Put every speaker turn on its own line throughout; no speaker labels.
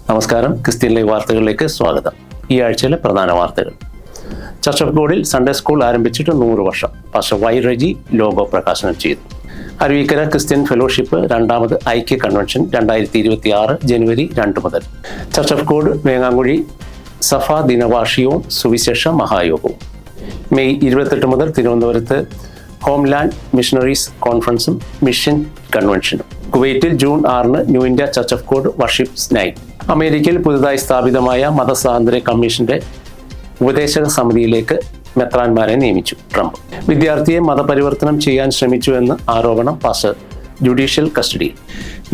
നമസ്കാരം, Christian live വാർത്തകളിലേക്ക് സ്വാഗതം. ഈ ആഴ്ചയിലെ പ്രധാന വാർത്തകൾ. ചർച്ച് ഓഫ് ഗോഡിൽ സൺഡേ സ്കൂൾ ആരംഭിച്ചിട്ട് 100 വർഷം. പാസ്റ്റർ വൈ റെജി ലോഗോ പ്രകാശനം ചെയ്തു. അരുവിക്കര ക്രിസ്ത്യൻ ഫെലോഷിപ്പ് രണ്ടാമത് ഐക്യ കൺവെൻഷൻ 2026 ജനുവരി 2 മുതൽ. ചർച്ച് ഓഫ് ഗോഡ് വേങ്ങാങ്കുഴി സഫ ദിനവാർഷികവും സുവിശേഷ മഹായോഗവും. മെയ് 28 മുതൽ തിരുവനന്തപുരത്ത് ഹോംലാൻഡ് മിഷണറീസ് കോൺഫറൻസും മിഷൻ കൺവെൻഷനും. കുവൈറ്റിൽ June 6 new India church of God worships night. അമേരിക്കയിൽ പുതുതായി സ്ഥാപിതമായ മതസ്വാതന്ത്ര്യ കമ്മീഷന്റെ ഉപദേശക സമിതിയിലേക്ക് മെത്രാന്മാരെ നിയമിച്ചു ട്രംപ്. വിദ്യാർത്ഥിയെ മതപരിവർത്തനം ചെയ്യാൻ ശ്രമിച്ചു എന്ന് ആരോപണം. പാസ്റ്റർ ജുഡീഷ്യൽ കസ്റ്റഡിയിൽ.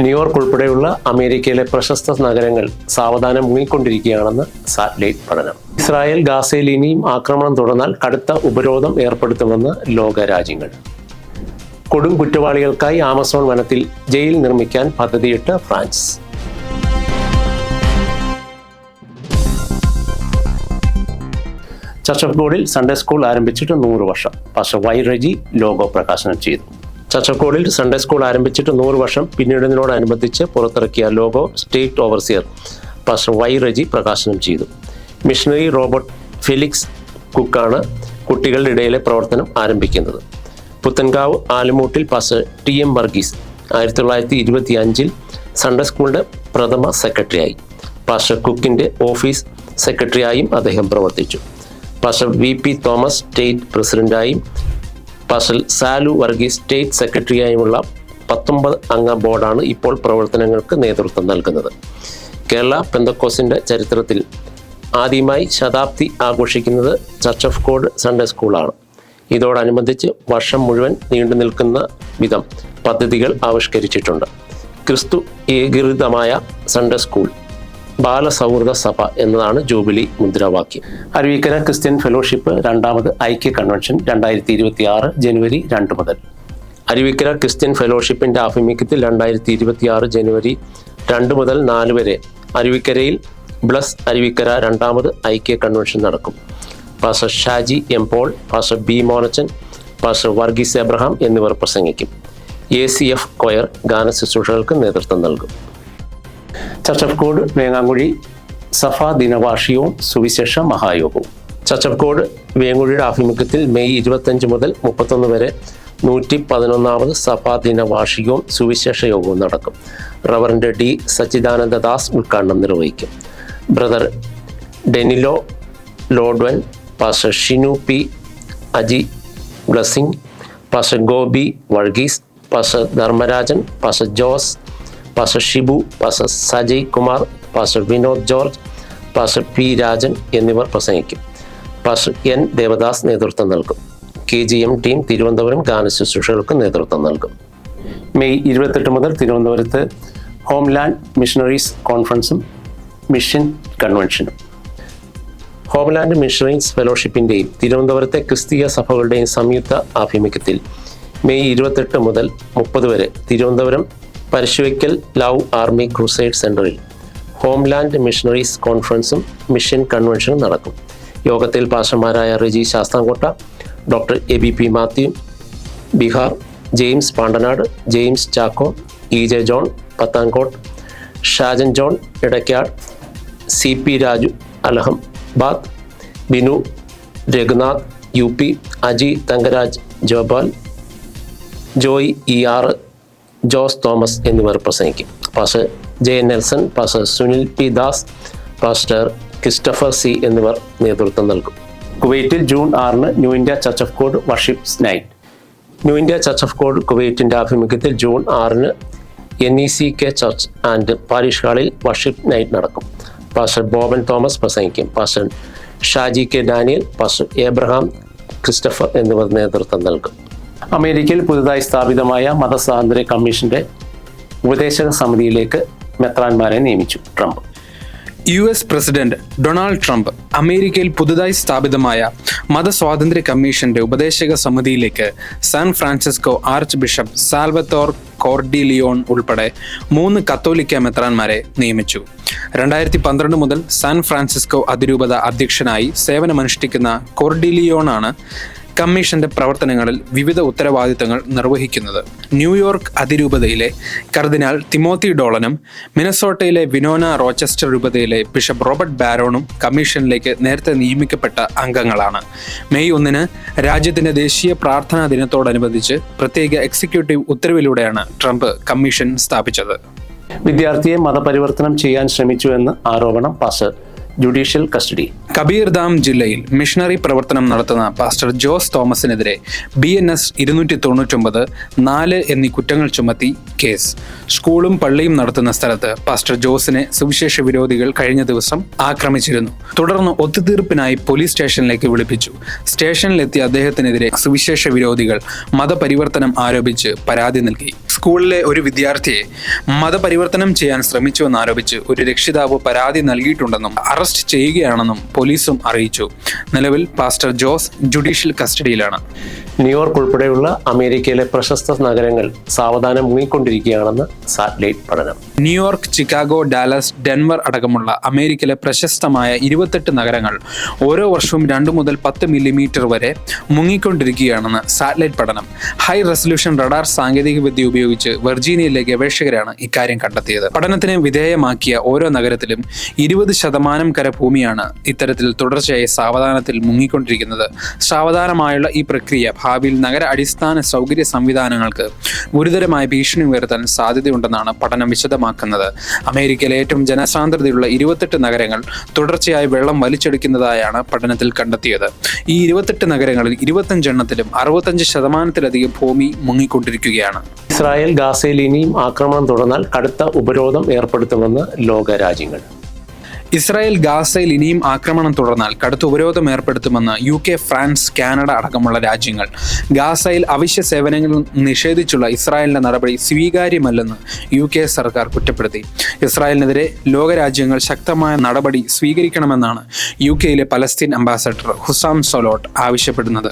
ന്യൂയോർക്ക് ഉൾപ്പെടെയുള്ള അമേരിക്കയിലെ പ്രശസ്ത നഗരങ്ങൾ സാവധാനം മുങ്ങിക്കൊണ്ടിരിക്കുകയാണെന്ന് സാറ്റലൈറ്റ് പഠനം. ഇസ്രായേൽ ഗാസയിൽ ഇനിയും ആക്രമണം തുടർന്നാൽ കടുത്ത ഉപരോധം ഏർപ്പെടുത്തുമെന്ന് ലോകരാജ്യങ്ങൾ. കൊടും കുറ്റവാളികൾക്കായി ആമസോൺ വനത്തിൽ ജയിൽ നിർമ്മിക്കാൻ പദ്ധതിയിട്ട് ഫ്രാൻസ്. ചർച്ച് ഓഫ് ഗോഡിൽ സൺഡേ സ്കൂൾ ആരംഭിച്ചിട്ട് 100 വർഷം. പാസ്റ്റർ വൈ റെജി ലോഗോ പ്രകാശനം ചെയ്തു. ചർച്ച് ഓഫ് ഗോഡിൽ സൺഡേ സ്കൂൾ ആരംഭിച്ചിട്ട് 100 വർഷം പിന്നിടുന്നതിനോടനുബന്ധിച്ച് പുറത്തിറക്കിയ logo state overseer pastor Y Reji പ്രകാശനം ചെയ്തു. മിഷണറി റോബർട്ട് ഫെലിക്സ് കുക്കാണ് കുട്ടികളുടെ ഇടയിലെ പ്രവർത്തനം ആരംഭിക്കുന്നത്. Puthenkavu Alumoottil pastor T M. Varghese 1925 Sunday സ്കൂളിൻ്റെ പ്രഥമ സെക്രട്ടറിയായി. പാസ്റ്റർ കുക്കിൻ്റെ ഓഫീസ് സെക്രട്ടറിയായും അദ്ദേഹം പ്രവർത്തിച്ചു. Pastor V P. തോമസ് സ്റ്റേറ്റ് പ്രസിഡന്റായും പാസ്റ്റർ സാലു വർഗീസ് സ്റ്റേറ്റ് സെക്രട്ടറിയായുമുള്ള 19 അംഗ ബോർഡാണ് ഇപ്പോൾ പ്രവർത്തനങ്ങൾക്ക് നേതൃത്വം നൽകുന്നത്. കേരള പെന്തക്കോസ്തിൻ്റെ ചരിത്രത്തിൽ ആദ്യമായി ശതാബ്ദി ആഘോഷിക്കുന്നത് ചർച്ച് ഓഫ് ഗോഡ് സൺഡേ സ്കൂളാണ്. ഇതോടനുബന്ധിച്ച് വർഷം മുഴുവൻ നീണ്ടു നിൽക്കുന്ന വിധം പദ്ധതികൾ ആവിഷ്കരിച്ചിട്ടുണ്ട്. ക്രിസ്തു ഏകീകൃതമായ സൺഡേ സ്കൂൾ, ബാലസൗഹൃദ സഭ എന്നതാണ് ജൂബിലി മുദ്രാവാക്യം. അരുവിക്കര ക്രിസ്ത്യൻ ഫെലോഷിപ്പ് രണ്ടാമത് ഐക്യ കൺവെൻഷൻ 2026 ജനുവരി 2 മുതൽ. അരുവിക്കര ക്രിസ്ത്യൻ ഫെലോഷിപ്പിന്റെ ആഭിമുഖ്യത്തിൽ 2026 ജനുവരി 2 മുതൽ 4 വരെ അരുവിക്കരയിൽ ബ്ലസ് അരുവിക്കര രണ്ടാമത് ഐക്യ കൺവെൻഷൻ നടക്കും. Pastor Shaji M Paul, pastor B Monachan, pastor Varghese Abraham എന്നിവർ പ്രസംഗിക്കും. ACF കൊയർ ഗാന ശുശ്രൂഷകൾക്ക് നേതൃത്വം നൽകും. ചർച്ച് ഓഫ് ഗോഡ് വേങ്ങാങ്കുഴി സഫ ദിനവാർഷികവും സുവിശേഷ മഹായോഗവും. ചർച്ച് ഓഫ് ഗോഡ് വേങ്ങുഴിയുടെ ആഭിമുഖ്യത്തിൽ മെയ് 25 മുതൽ 31 വരെ 111ാമത് സഭാ ദിനവാർഷികവും സുവിശേഷ യോഗവും നടക്കും. റവറൻഡ് ഡി സച്ചിദാനന്ദ ദാസ് ഉദ്ഘാടനം നിർവഹിക്കും. Brother Danilo Lodwan, pastor Shinu P Aji Blessing, pastor Gopi Varghese, pastor Dharmarajan, pastor Jose, pastor Shibu, pastor Sajay Kumar, pastor Vinod George, pastor P Rajan എന്നിവർ പ്രസംഗിക്കും. പാസ്റ്റർ എൻ ദേവദാസ് നേതൃത്വം നൽകും. KGM ടീം തിരുവനന്തപുരം ഗാന ശുശ്രൂഷകൾക്ക് നേതൃത്വം നൽകും. മെയ് 28 മുതൽ തിരുവനന്തപുരത്ത് ഹോംലാൻഡ് മിഷണറീസ് കോൺഫറൻസും മിഷൻ കൺവെൻഷനും. ഹോംലാൻഡ് മിഷണറീസ് ഫെലോഷിപ്പിൻ്റെയും തിരുവനന്തപുരത്തെ ക്രിസ്തീയ സഭകളുടെയും സംയുക്ത ആഭിമുഖ്യത്തിൽ മെയ് 28 മുതൽ 30 വരെ Thiruvananthapuram Parassuvaikkal love army crusade സെന്ററിൽ ഹോംലാൻഡ് മിഷണറീസ് കോൺഫറൻസും മിഷൻ കൺവെൻഷനും നടക്കും. യോഗത്തിൽ പാസ്റ്റർമാരായ Reji Sasthamkotta, doctor ABP Mathew Bihar, James Pandanad, James Chacko, EJ John Pathankot, Shajan John Edakkad, CP Raju Allahabad, Binu Raghunath UP, Aji Thankaraj Bhopal, Joy ER, Jose Thomas എന്നിവർ പ്രസംഗിക്കും. Pastor J. Nelson, pastor Sunil P. Das, pastor Christopher C. എന്നിവർ നേതൃത്വം നൽകും. കുവൈറ്റിൽ June 6 new India church of God worships night. New India church of God കുവൈറ്റിൻ്റെ ആഭിമുഖ്യത്തിൽ June 6 NECK church and parish ഹാളിൽ worship night നടക്കും. പാസ്റ്റർ ബോബൻ തോമസ് പ്രസംഗിക്കും. Pastor Shaji K. Daniel, pastor Abraham Christopher എന്നിവർ നേതൃത്വം നൽകും. അമേരിക്കയിൽ പുതുതായി സ്ഥാപിതമായ മതസ്വാതന്ത്ര്യ കമ്മീഷന്റെ ഉപദേശക സമിതിയിലേക്ക് മെത്രാന്മാരെ നിയമിച്ചു Trump.
US president Donald Trump അമേരിക്കയിൽ പുതുതായി സ്ഥാപിതമായ മതസ്വാതന്ത്ര്യ കമ്മീഷന്റെ ഉപദേശക സമിതിയിലേക്ക് San Francisco archbishop Salvatore Cordileone ഉൾപ്പെടെ 3 കത്തോലിക്ക മെത്രാന്മാരെ നിയമിച്ചു. 2012 മുതൽ സാൻ ഫ്രാൻസിസ്കോ അതിരൂപത അധ്യക്ഷനായി സേവനമനുഷ്ഠിക്കുന്ന കോർഡിലിയോണാണ് കമ്മീഷന്റെ പ്രവർത്തനങ്ങളിൽ വിവിധ ഉത്തരവാദിത്തങ്ങൾ നിർവഹിക്കുന്നത്. ന്യൂയോർക്ക് അതിരൂപതയിലെ കർദിനാൾ തിമോത്തി ഡോളനും മിനസോട്ടയിലെ വിനോന റോച്ചസ്റ്റർ രൂപതയിലെ ബിഷപ്പ് റോബർട്ട് ബാരോണും കമ്മീഷനിലേക്ക് നേരത്തെ നിയമിക്കപ്പെട്ട അംഗങ്ങളാണ്. മെയ് 1 രാജ്യത്തിന്റെ ദേശീയ പ്രാർത്ഥനാ ദിനത്തോടനുബന്ധിച്ച് പ്രത്യേക എക്സിക്യൂട്ടീവ് ഉത്തരവിലൂടെയാണ് ട്രംപ് കമ്മീഷൻ സ്ഥാപിച്ചത്.
വിദ്യാർത്ഥിയെ മതപരിവർത്തനം ചെയ്യാൻ ശ്രമിച്ചു എന്ന് ആരോപണം. Pastor judicial custody.
കബീർധാം ജില്ലയിൽ മിഷണറി പ്രവർത്തനം നടത്തുന്ന പാസ്റ്റർ ജോസ് തോമസിനെതിരെ BNS 299 4 എന്നീ കുറ്റങ്ങൾ ചുമത്തി കേസ്. സ്കൂളും പള്ളിയും നടത്തുന്ന സ്ഥലത്ത് പാസ്റ്റർ ജോസിനെ സുവിശേഷ വിരോധികൾ കഴിഞ്ഞ ദിവസം ആക്രമിച്ചിരുന്നു. തുടർന്ന് ഒത്തുതീർപ്പിനായി പോലീസ് സ്റ്റേഷനിലേക്ക് വിളിപ്പിച്ചു. സ്റ്റേഷനിലെത്തിയ അദ്ദേഹത്തിനെതിരെ സുവിശേഷ വിരോധികൾ മതപരിവർത്തനം ആരോപിച്ച് പരാതി നൽകി. സ്കൂളിലെ ഒരു വിദ്യാർത്ഥിയെ മതപരിവർത്തനം ചെയ്യാൻ ശ്രമിച്ചുവെന്നാരോപിച്ച് ഒരു രക്ഷിതാവ് പരാതി നൽകിയിട്ടുണ്ടെന്നും അറസ്റ്റ് ചെയ്യുകയാണെന്നും പോലീസും അറിയിച്ചു. നിലവിൽ പാസ്റ്റർ ജോസ് ജുഡീഷ്യൽ കസ്റ്റഡിയിലാണ്.
ന്യൂയോർക്ക് ഉൾപ്പെടെയുള്ള അമേരിക്കയിലെ പ്രശസ്ത നഗരങ്ങൾ സാവധാനം മുങ്ങിക്കൊണ്ടിരിക്കുകയാണെന്ന് സാറ്റലൈറ്റ് പഠനം.
ന്യൂയോർക്ക്, ചിക്കാഗോ, ഡാലസ്, ഡെൻവർ അടക്കമുള്ള അമേരിക്കയിലെ പ്രശസ്തമായ 28 നഗരങ്ങൾ ഓരോ വർഷവും 2 മുതൽ 10 മില്ലിമീറ്റർ വരെ മുങ്ങിക്കൊണ്ടിരിക്കുകയാണെന്ന് സാറ്റലൈറ്റ് പഠനം. ഹൈ റെസല്യൂഷൻ റഡാർ സാങ്കേതികവിദ്യ ഉപയോഗിച്ച് വെർജീനിയയിലെ ഗവേഷകരാണ് ഇക്കാര്യം കണ്ടെത്തിയത്. പഠനത്തിന് വിധേയമാക്കിയ ഓരോ നഗരത്തിലും 20% കരഭൂമിയാണ് ഇത്തരത്തിൽ തുടർച്ചയായി സാവധാനത്തിൽ മുങ്ങിക്കൊണ്ടിരിക്കുന്നത്. സാവധാനമായുള്ള ഈ പ്രക്രിയ ഭാവിയിൽ നഗര അടിസ്ഥാന സൗകര്യ സംവിധാനങ്ങൾക്ക് ഗുരുതരമായ ഭീഷണി ഉയർത്താൻ സാധ്യതയുണ്ടെന്നാണ് പഠനം വിശദമാക്കുന്നത്. അമേരിക്കയിലെ ഏറ്റവും ജനസാന്ദ്രതയുള്ള 28 നഗരങ്ങൾ തുടർച്ചയായി വെള്ളം വലിച്ചെടുക്കുന്നതായാണ് പഠനത്തിൽ കണ്ടെത്തിയത്. ഈ 28 നഗരങ്ങളിൽ 25 എണ്ണത്തിലും 65% ഭൂമി മുങ്ങിക്കൊണ്ടിരിക്കുകയാണ്.
ഇസ്രായേൽ ഗാസയിൽ ഇനിയും ആക്രമണം തുടർന്നാൽ കടുത്ത ഉപരോധം ഏർപ്പെടുത്തുമെന്ന് ലോകരാജ്യങ്ങൾ.
ഇസ്രായേൽ ഗാസയിൽ ഇനിയും ആക്രമണം തുടർന്നാൽ കടുത്ത ഉപരോധം ഏർപ്പെടുത്തുമെന്ന് UK, ഫ്രാൻസ്, കാനഡ അടക്കമുള്ള രാജ്യങ്ങൾ. ഗാസയിൽ അവശ്യ സേവനങ്ങൾ നിഷേധിച്ചുള്ള ഇസ്രായേലിന്റെ നടപടി സ്വീകാര്യമല്ലെന്ന് UK സർക്കാർ കുറ്റപ്പെടുത്തി. ഇസ്രായേലിനെതിരെ ലോകരാജ്യങ്ങൾ ശക്തമായ നടപടി സ്വീകരിക്കണമെന്നാണ് UKയിലെ പലസ്തീൻ അംബാസഡർ ഹുസാം സൊലോട്ട് ആവശ്യപ്പെടുന്നത്.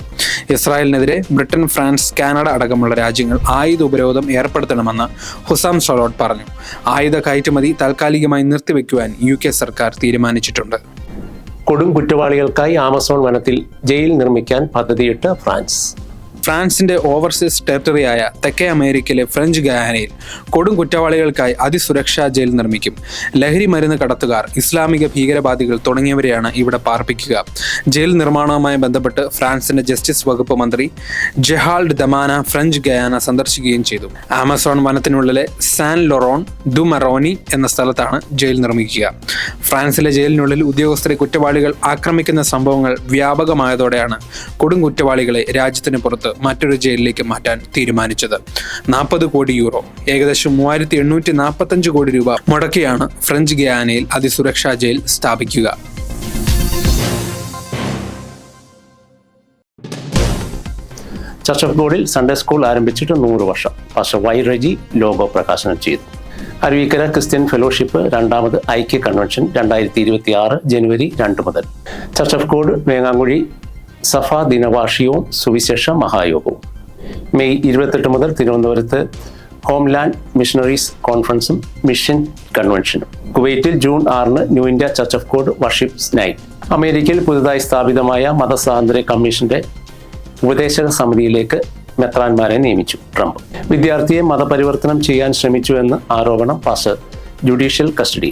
ഇസ്രായേലിനെതിരെ ബ്രിട്ടൻ, ഫ്രാൻസ്, കാനഡ അടക്കമുള്ള രാജ്യങ്ങൾ ആയുധ ഉപരോധം ഏർപ്പെടുത്തണമെന്ന് ഹുസാം സൊലോട്ട് പറഞ്ഞു. ആയുധ കയറ്റുമതി താൽക്കാലികമായി നിർത്തിവെക്കുവാൻ UK സർക്കാർ തീരുമാനിച്ചിട്ടുണ്ട്.
കൊടും കുറ്റവാളികൾക്കായി ആമസോൺ വനത്തിൽ ജയിൽ നിർമ്മിക്കാൻ പദ്ധതിയിട്ട് ഫ്രാൻസ്.
ഫ്രാൻസിന്റെ ഓവർസീസ് ടെറിട്ടറിയായ തെക്കേ അമേരിക്കയിലെ ഫ്രഞ്ച് ഗയാനയിൽ കൊടും കുറ്റവാളികൾക്കായി അതിസുരക്ഷാ ജയിൽ നിർമ്മിക്കും. ലഹരി മരുന്ന് കടത്തുകാർ, ഇസ്ലാമിക ഭീകരവാദികൾ തുടങ്ങിയവരെയാണ് ഇവിടെ പാർപ്പിക്കുക. ജയിൽ നിർമ്മാണവുമായി ബന്ധപ്പെട്ട് ഫ്രാൻസിന്റെ ജസ്റ്റിസ് വകുപ്പ് മന്ത്രി ജെഹാൾഡ് ദമാന ഫ്രഞ്ച് ഗയാന സന്ദർശിക്കുകയും ചെയ്തു. ആമസോൺ വനത്തിനുള്ളിലെ സാൻ ലൊറോൺ ദു മറോനി എന്ന സ്ഥലത്താണ് ജയിൽ നിർമ്മിക്കുക. ഫ്രാൻസിലെ ജയിലിനുള്ളിൽ ഉദ്യോഗസ്ഥരെ കുറ്റവാളികൾ ആക്രമിക്കുന്ന സംഭവങ്ങൾ വ്യാപകമായതോടെയാണ് കൊടും കുറ്റവാളികളെ രാജ്യത്തിന് പുറത്ത് മറ്റൊരു ജയിലിലേക്ക് മാറ്റാൻ തീരുമാനിച്ചത്. 40 കോടി യൂറോ, ഏകദേശം 3845 കോടി രൂപ മുടക്കിയാണ് ഫ്രഞ്ച് ഗയാനയിൽ അതിസുരക്ഷാ ജയിൽ സ്ഥാപിക്കുക.
ചർച്ച് ഓഫ് ഗോഡിൽ സൺഡേ സ്കൂൾ ആരംഭിച്ചിട്ട് 100 വർഷം. പാസ്റ്റർ വൈ റെജി ലോഗോ പ്രകാശനം ചെയ്തു. അരുവിക്കര ക്രിസ്ത്യൻ ഫെലോഷിപ്പ് 2ാമത് ഐക്യ കൺവെൻഷൻ 2026 ജനുവരി 2 മുതൽ. ചർച്ച് ഓഫ് ഗോഡ് വേങ്ങാങ്കുഴി സഫ ദിനവാർഷികവും സുവിശേഷ മഹായോഗവും. മെയ് 28 മുതൽ തിരുവനന്തപുരത്ത് ഹോംലാൻഡ് മിഷണറീസ് കോൺഫറൻസും മിഷൻ കൺവെൻഷനും. കുവൈറ്റിൽ June 6 new India church of God worship night. അമേരിക്കയിൽ പുതുതായി സ്ഥാപിതമായ മതസ്വാതന്ത്ര്യ കമ്മീഷന്റെ ഉപദേശക സമിതിയിലേക്ക് മെത്രാന്മാരെ നിയമിച്ചു ട്രംപ്. വിദ്യാർത്ഥിയെ മതപരിവർത്തനം ചെയ്യാൻ ശ്രമിച്ചു എന്ന് ആരോപണം. Pastor judicial custody.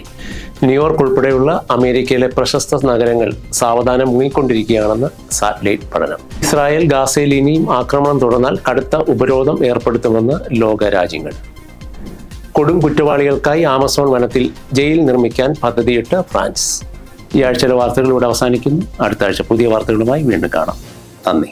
ന്യൂയോർക്ക് ഉൾപ്പെടെയുള്ള അമേരിക്കയിലെ പ്രശസ്ത നഗരങ്ങൾ സാവധാനം മുങ്ങിക്കൊണ്ടിരിക്കുകയാണെന്ന് സാറ്റലൈറ്റ് പഠനം. ഇസ്രായേൽ ഗാസയിൽ ഇനിയും ആക്രമണം തുടർന്നാൽ കടുത്ത ഉപരോധം ഏർപ്പെടുത്തുമെന്ന് ലോകരാജ്യങ്ങൾ. കൊടും കുറ്റവാളികൾക്കായി ആമസോൺ വനത്തിൽ ജയിൽ നിർമ്മിക്കാൻ പദ്ധതിയിട്ട് ഫ്രാൻസ്. ഈ ആഴ്ചയിലെ വാർത്തകൾ ഇവിടെ അവസാനിക്കുന്നു. അടുത്ത ആഴ്ച പുതിയ വാർത്തകളുമായി വീണ്ടും കാണാം. നന്ദി.